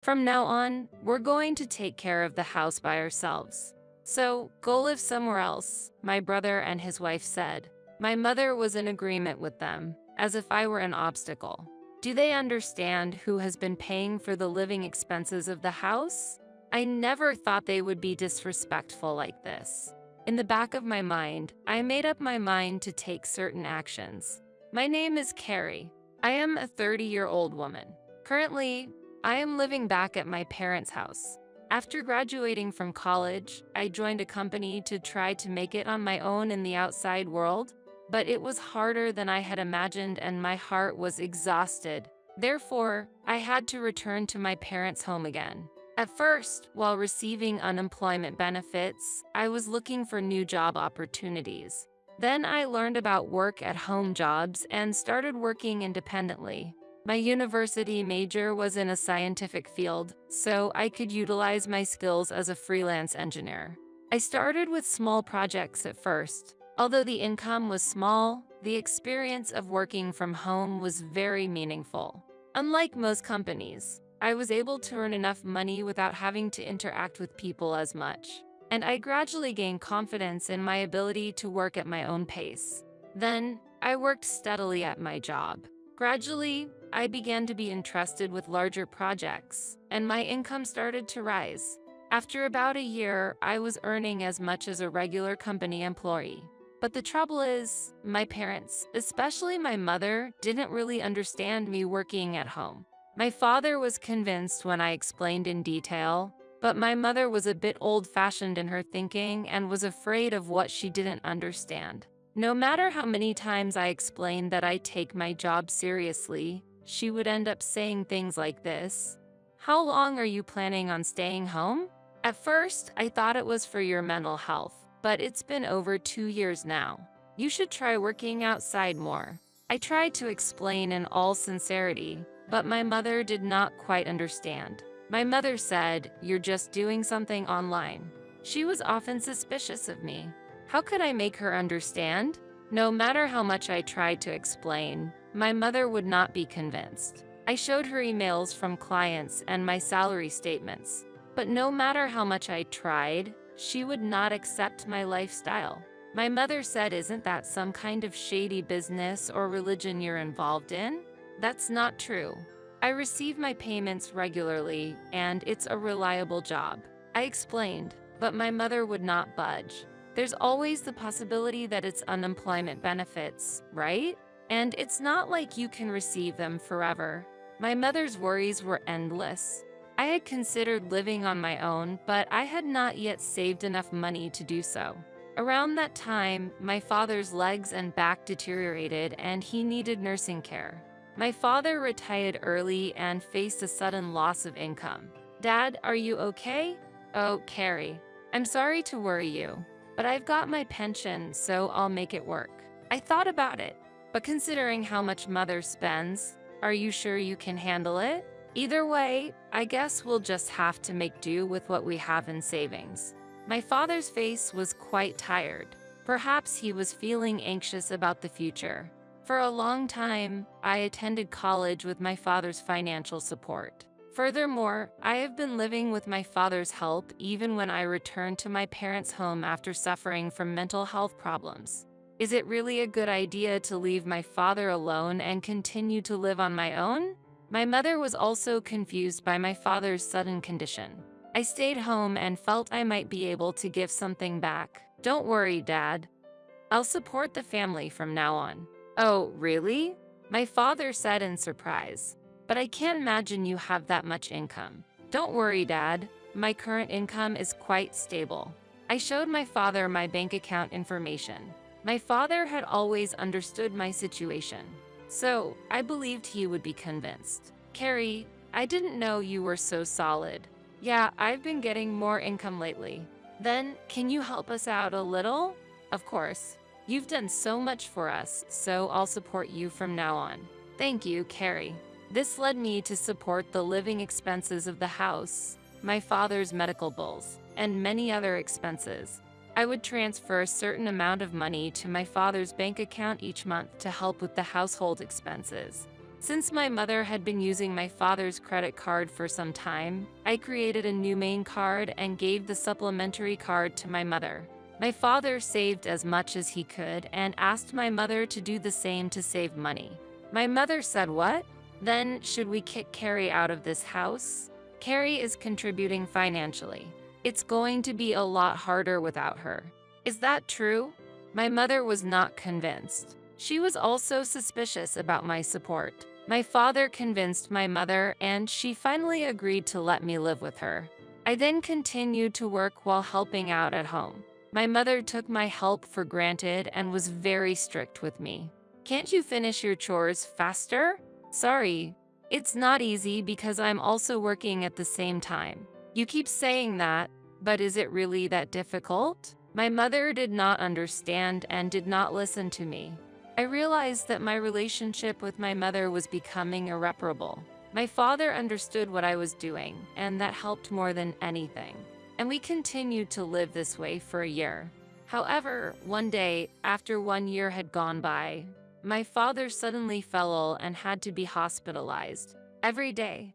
From now on, we're going to take care of the house by ourselves. So, go live somewhere else, my brother and his wife said. My mother was in agreement with them, as if I were an obstacle. Do they understand who has been paying for the living expenses of the house? I never thought they would be disrespectful like this. In the back of my mind, I made up my mind to take certain actions. My name is Carrie. I am a 30-year-old woman. Currently, I am living back at my parents' house. After graduating from college, I joined a company to try to make it on my own in the outside world, but it was harder than I had imagined and my heart was exhausted. Therefore, I had to return to my parents' home again. At first, while receiving unemployment benefits, I was looking for new job opportunities. Then I learned about work-at-home jobs and started working independently. My university major was in a scientific field, so I could utilize my skills as a freelance engineer. I started with small projects at first. Although the income was small, the experience of working from home was very meaningful. Unlike most companies, I was able to earn enough money without having to interact with people as much. And I gradually gained confidence in my ability to work at my own pace. Then, I worked steadily at my job. Gradually, I began to be entrusted with larger projects, and my income started to rise. After about a year, I was earning as much as a regular company employee. But the trouble is, my parents, especially my mother, didn't really understand me working at home. My father was convinced when I explained in detail, but my mother was a bit old-fashioned in her thinking and was afraid of what she didn't understand. No matter how many times I explained that I take my job seriously, she would end up saying things like this. How long are you planning on staying home? At first, I thought it was for your mental health, but it's been over 2 years now. You should try working outside more. I tried to explain in all sincerity, but my mother did not quite understand. My mother said, "You're just doing something online." She was often suspicious of me. How could I make her understand? No matter how much I tried to explain, my mother would not be convinced. I showed her emails from clients and my salary statements, but no matter how much I tried, she would not accept my lifestyle. My mother said, "Isn't that some kind of shady business or religion you're involved in?" That's not true. I receive my payments regularly, and it's a reliable job. I explained, but my mother would not budge. There's always the possibility that it's unemployment benefits, right? And it's not like you can receive them forever. My mother's worries were endless. I had considered living on my own, but I had not yet saved enough money to do so. Around that time, my father's legs and back deteriorated and he needed nursing care. My father retired early and faced a sudden loss of income. "Dad, are you okay?" "Oh, Carrie, I'm sorry to worry you, but I've got my pension, so I'll make it work." I thought about it, but considering how much Mother spends, are you sure you can handle it? Either way, I guess we'll just have to make do with what we have in savings. My father's face was quite tired. Perhaps he was feeling anxious about the future. For a long time, I attended college with my father's financial support. Furthermore, I have been living with my father's help even when I returned to my parents' home after suffering from mental health problems. Is it really a good idea to leave my father alone and continue to live on my own? My mother was also confused by my father's sudden condition. I stayed home and felt I might be able to give something back. "Don't worry, Dad. I'll support the family from now on." "Oh, really?" my father said in surprise. "But I can't imagine you have that much income." "Don't worry, Dad. My current income is quite stable." I showed my father my bank account information. My father had always understood my situation, so I believed he would be convinced. "Carrie, I didn't know you were so solid." "Yeah, I've been getting more income lately." "Then, can you help us out a little?" "Of course. You've done so much for us, so I'll support you from now on." "Thank you, Carrie." This led me to support the living expenses of the house, my father's medical bills, and many other expenses. I would transfer a certain amount of money to my father's bank account each month to help with the household expenses. Since my mother had been using my father's credit card for some time, I created a new main card and gave the supplementary card to my mother. My father saved as much as he could and asked my mother to do the same to save money. My mother said, "What? Then should we kick Carrie out of this house? Carrie is contributing financially. It's going to be a lot harder without her." Is that true? My mother was not convinced. She was also suspicious about my support. My father convinced my mother, and she finally agreed to let me live with her. I then continued to work while helping out at home. My mother took my help for granted and was very strict with me. "Can't you finish your chores faster?" "Sorry, it's not easy because I'm also working at the same time." "You keep saying that, but is it really that difficult?" My mother did not understand and did not listen to me. I realized that my relationship with my mother was becoming irreparable. My father understood what I was doing, and that helped more than anything. And we continued to live this way for a year. However, one day, after 1 year had gone by, my father suddenly fell ill and had to be hospitalized. Every day,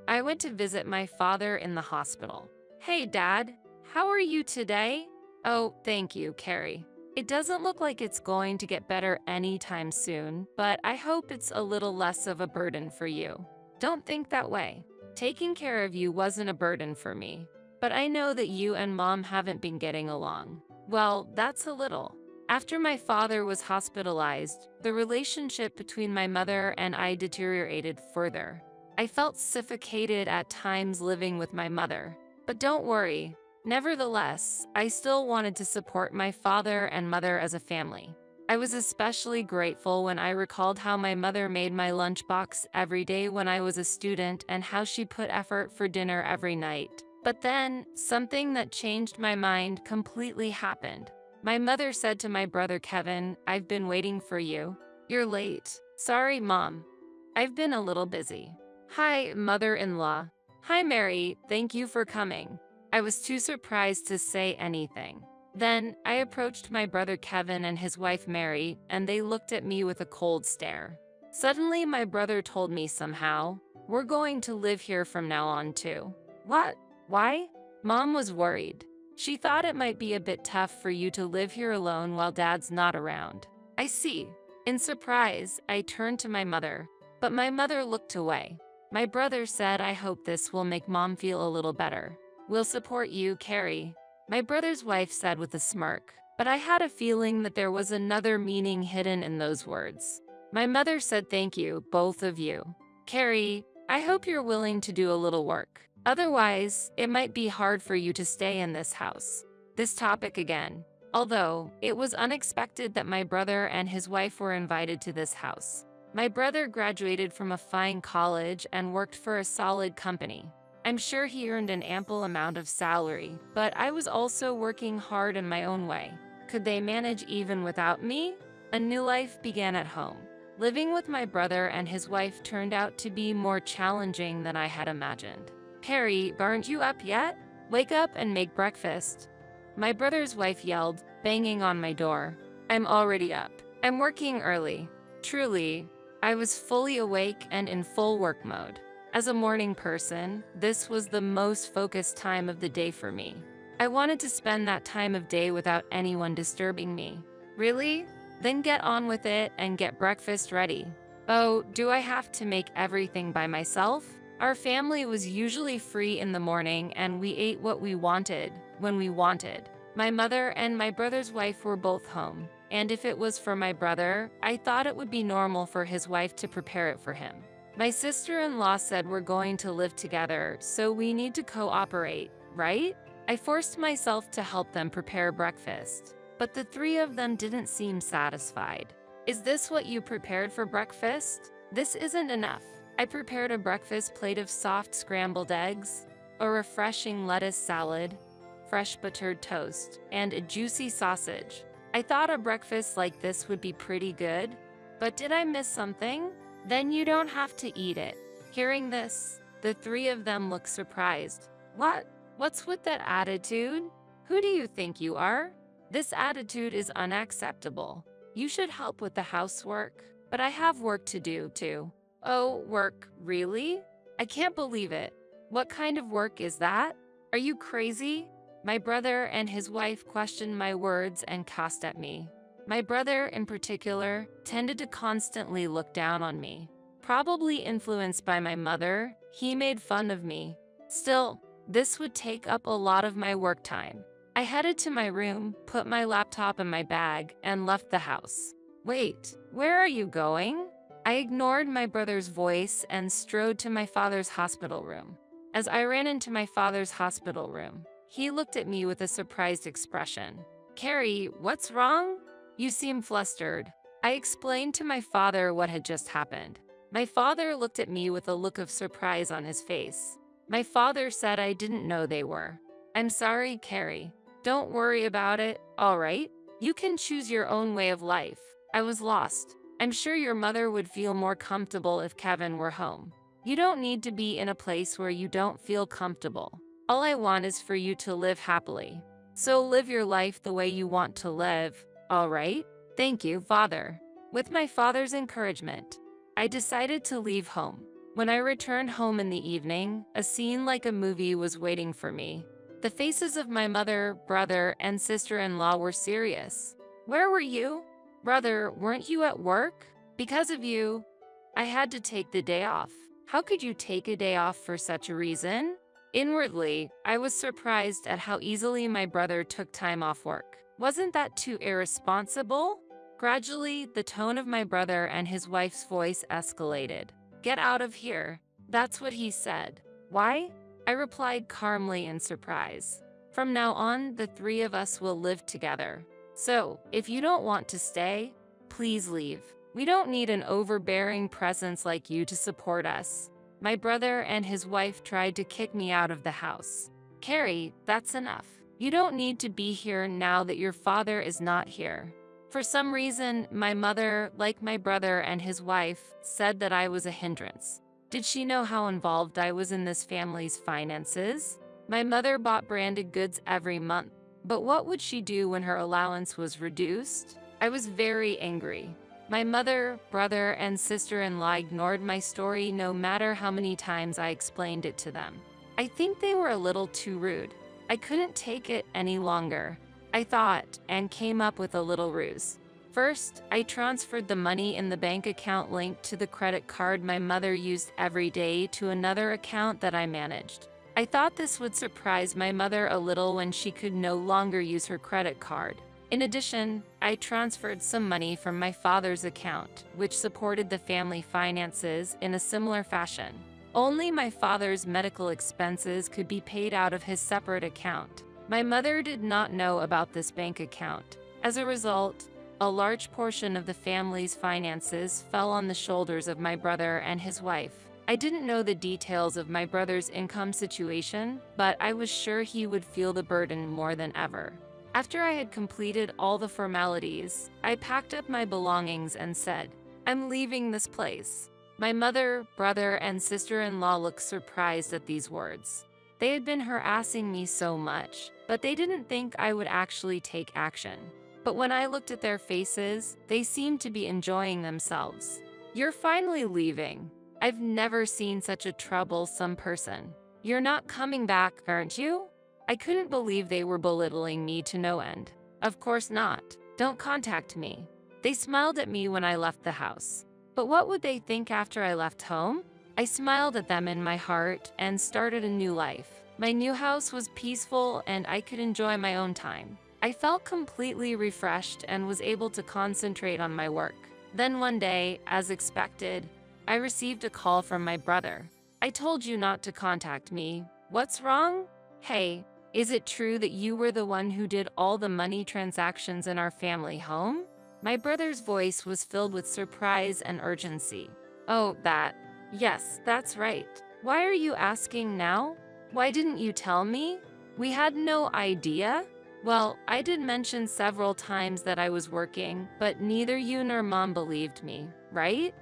I went to visit my father in the hospital. "Hey, Dad, how are you today?" "Oh, thank you, Carrie. It doesn't look like it's going to get better anytime soon, but I hope it's a little less of a burden for you." "Don't think that way. Taking care of you wasn't a burden for me. But I know that you and Mom haven't been getting along." "Well, that's a little." After my father was hospitalized, the relationship between my mother and I deteriorated further. I felt suffocated at times living with my mother. But don't worry. Nevertheless, I still wanted to support my father and mother as a family. I was especially grateful when I recalled how my mother made my lunchbox every day when I was a student and how she put effort for dinner every night. But then, something that changed my mind completely happened. My mother said to my brother Kevin, "I've been waiting for you." "You're late." "Sorry, Mom. I've been a little busy." "Hi, mother-in-law." "Hi, Mary. Thank you for coming." I was too surprised to say anything. Then, I approached my brother Kevin and his wife Mary, and they looked at me with a cold stare. Suddenly, my brother told me somehow, "We're going to live here from now on too." "What? Why?" Mom was worried. She thought it might be a bit tough for you to live here alone while Dad's not around. "I see." In surprise, I turned to my mother, but my mother looked away. My brother said, "I hope this will make Mom feel a little better." "We'll support you, Carrie," my brother's wife said with a smirk, but I had a feeling that there was another meaning hidden in those words. My mother said, "Thank you, both of you. Carrie, I hope you're willing to do a little work. Otherwise, it might be hard for you to stay in this house." This topic again. Although, it was unexpected that my brother and his wife were invited to this house. My brother graduated from a fine college and worked for a solid company. I'm sure he earned an ample amount of salary, but I was also working hard in my own way. Could they manage even without me? A new life began at home. Living with my brother and his wife turned out to be more challenging than I had imagined. "Perry, aren't you up yet? Wake up and make breakfast." My brother's wife yelled, banging on my door. "I'm already up. I'm working early." Truly, I was fully awake and in full work mode. As a morning person, this was the most focused time of the day for me. I wanted to spend that time of day without anyone disturbing me. "Really? Then get on with it and get breakfast ready." "Oh, do I have to make everything by myself?" Our family was usually free in the morning and we ate what we wanted, when we wanted. My mother and my brother's wife were both home, and if it was for my brother, I thought it would be normal for his wife to prepare it for him. My sister-in-law said we're going to live together, so we need to cooperate, right? I forced myself to help them prepare breakfast, but the three of them didn't seem satisfied. "Is this what you prepared for breakfast?" "This isn't enough." I prepared a breakfast plate of soft scrambled eggs, a refreshing lettuce salad, fresh buttered toast, and a juicy sausage. I thought a breakfast like this would be pretty good, but did I miss something? "Then you don't have to eat it." Hearing this, the three of them looked surprised. "What? What's with that attitude? Who do you think you are? This attitude is unacceptable. You should help with the housework." "But I have work to do, too." Oh, work, really? I can't believe it. What kind of work is that? Are you crazy? My brother and his wife questioned my words and cussed at me. My brother, in particular, tended to constantly look down on me. Probably influenced by my mother, he made fun of me. Still, this would take up a lot of my work time. I headed to my room, put my laptop in my bag, and left the house. Wait, where are you going? I ignored my brother's voice and strode to my father's hospital room. As I ran into my father's hospital room, he looked at me with a surprised expression. Carrie, what's wrong? You seem flustered. I explained to my father what had just happened. My father looked at me with a look of surprise on his face. My father said I didn't know they were. I'm sorry, Carrie. Don't worry about it, all right? You can choose your own way of life. I was lost. I'm sure your mother would feel more comfortable if Kevin were home. You don't need to be in a place where you don't feel comfortable. All I want is for you to live happily. So live your life the way you want to live, all right? Thank you, Father. With my father's encouragement, I decided to leave home. When I returned home in the evening, a scene like a movie was waiting for me. The faces of my mother, brother, and sister-in-law were serious. Where were you? Brother, weren't you at work? Because of you, I had to take the day off. How could you take a day off for such a reason? Inwardly, I was surprised at how easily my brother took time off work. Wasn't that too irresponsible? Gradually, the tone of my brother and his wife's voice escalated. Get out of here. That's what he said. Why? I replied calmly in surprise. From now on, the three of us will live together. So, if you don't want to stay, please leave. We don't need an overbearing presence like you to support us. My brother and his wife tried to kick me out of the house. Carrie, that's enough. You don't need to be here now that your father is not here. For some reason, my mother, like my brother and his wife, said that I was a hindrance. Did she know how involved I was in this family's finances? My mother bought branded goods every month, but what would she do when her allowance was reduced? I was very angry. My mother, brother, and sister-in-law ignored my story no matter how many times I explained it to them. I think they were a little too rude. I couldn't take it any longer. I thought and came up with a little ruse. First, I transferred the money in the bank account linked to the credit card my mother used every day to another account that I managed. I thought this would surprise my mother a little when she could no longer use her credit card. In addition, I transferred some money from my father's account, which supported the family finances in a similar fashion. Only my father's medical expenses could be paid out of his separate account. My mother did not know about this bank account. As a result, a large portion of the family's finances fell on the shoulders of my brother and his wife. I didn't know the details of my brother's income situation, but I was sure he would feel the burden more than ever. After I had completed all the formalities, I packed up my belongings and said, I'm leaving this place. My mother, brother, and sister-in-law looked surprised at these words. They had been harassing me so much, but they didn't think I would actually take action. But when I looked at their faces, they seemed to be enjoying themselves. You're finally leaving. I've never seen such a troublesome person. You're not coming back, aren't you? I couldn't believe they were belittling me to no end. Of course not. Don't contact me. They smiled at me when I left the house. But what would they think after I left home? I smiled at them in my heart and started a new life. My new house was peaceful and I could enjoy my own time. I felt completely refreshed and was able to concentrate on my work. Then one day, as expected, I received a call from my brother. I told you not to contact me. What's wrong? Hey, is it true that you were the one who did all the money transactions in our family home? My brother's voice was filled with surprise and urgency. Oh, that. Yes, that's right. Why are you asking now? Why didn't you tell me? We had no idea. Well, I did mention several times that I was working, but neither you nor Mom believed me, right?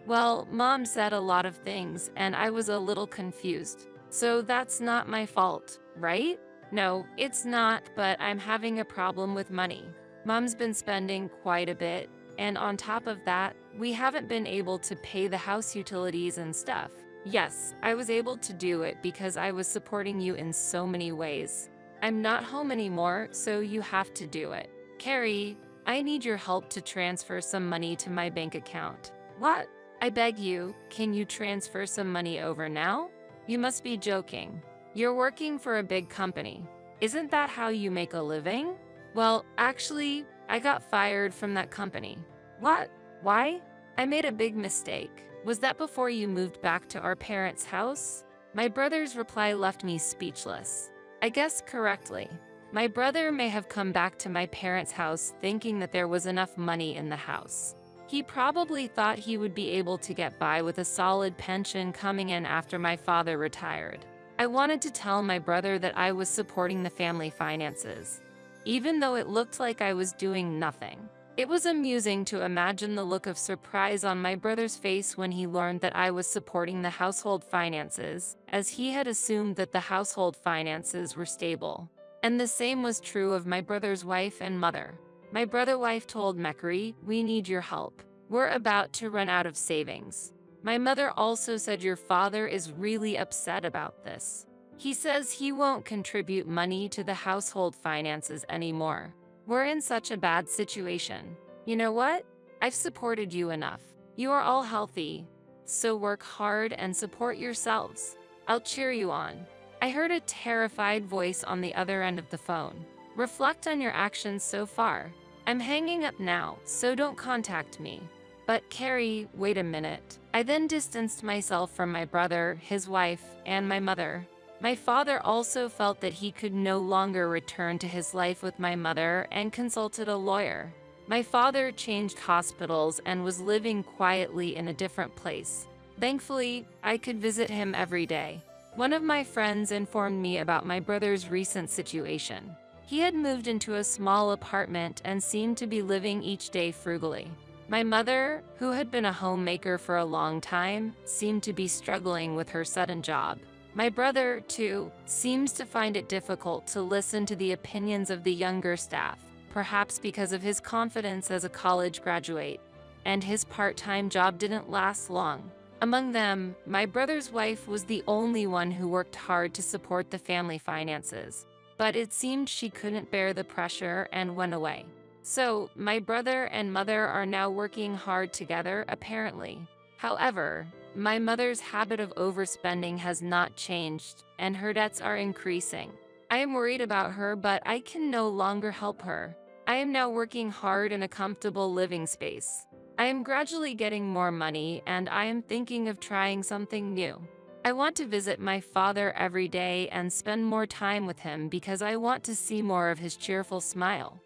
Well, Mom said a lot of things, and I was a little confused. So that's not my fault, right? No, it's not, but I'm having a problem with money. Mom's been spending quite a bit. And on top of that, we haven't been able to pay the house utilities and stuff. Yes, I was able to do it because I was supporting you in so many ways. I'm not home anymore, so you have to do it. Carrie, I need your help to transfer some money to my bank account. What? I beg you, can you transfer some money over now? You must be joking. You're working for a big company. Isn't that how you make a living? Well, actually, I got fired from that company. What? Why? I made a big mistake. Was that before you moved back to our parents' house? My brother's reply left me speechless. I guessed correctly. My brother may have come back to my parents' house thinking that there was enough money in the house. He probably thought he would be able to get by with a solid pension coming in after my father retired. I wanted to tell my brother that I was supporting the family finances, even though it looked like I was doing nothing. It was amusing to imagine the look of surprise on my brother's face when he learned that I was supporting the household finances, as he had assumed that the household finances were stable. And the same was true of my brother's wife and mother. My brother's wife told Mekri, "We need your help. We're about to run out of savings." My mother also said your father is really upset about this. He says he won't contribute money to the household finances anymore. We're in such a bad situation. You know what? I've supported you enough. You are all healthy, so work hard and support yourselves. I'll cheer you on. I heard a terrified voice on the other end of the phone. Reflect on your actions so far. I'm hanging up now, so don't contact me. But Carrie, wait a minute. I then distanced myself from my brother, his wife, and my mother. My father also felt that he could no longer return to his life with my mother and consulted a lawyer. My father changed hospitals and was living quietly in a different place. Thankfully, I could visit him every day. One of my friends informed me about my brother's recent situation. He had moved into a small apartment and seemed to be living each day frugally. My mother, who had been a homemaker for a long time, seemed to be struggling with her sudden job. My brother, too, seems to find it difficult to listen to the opinions of the younger staff, perhaps because of his confidence as a college graduate, and his part-time job didn't last long. Among them, my brother's wife was the only one who worked hard to support the family finances, but it seemed she couldn't bear the pressure and went away. So, my brother and mother are now working hard together, apparently. However, my mother's habit of overspending has not changed, and her debts are increasing. I am worried about her, but I can no longer help her. I am now working hard in a comfortable living space. I am gradually getting more money, and I am thinking of trying something new. I want to visit my father every day and spend more time with him because I want to see more of his cheerful smile.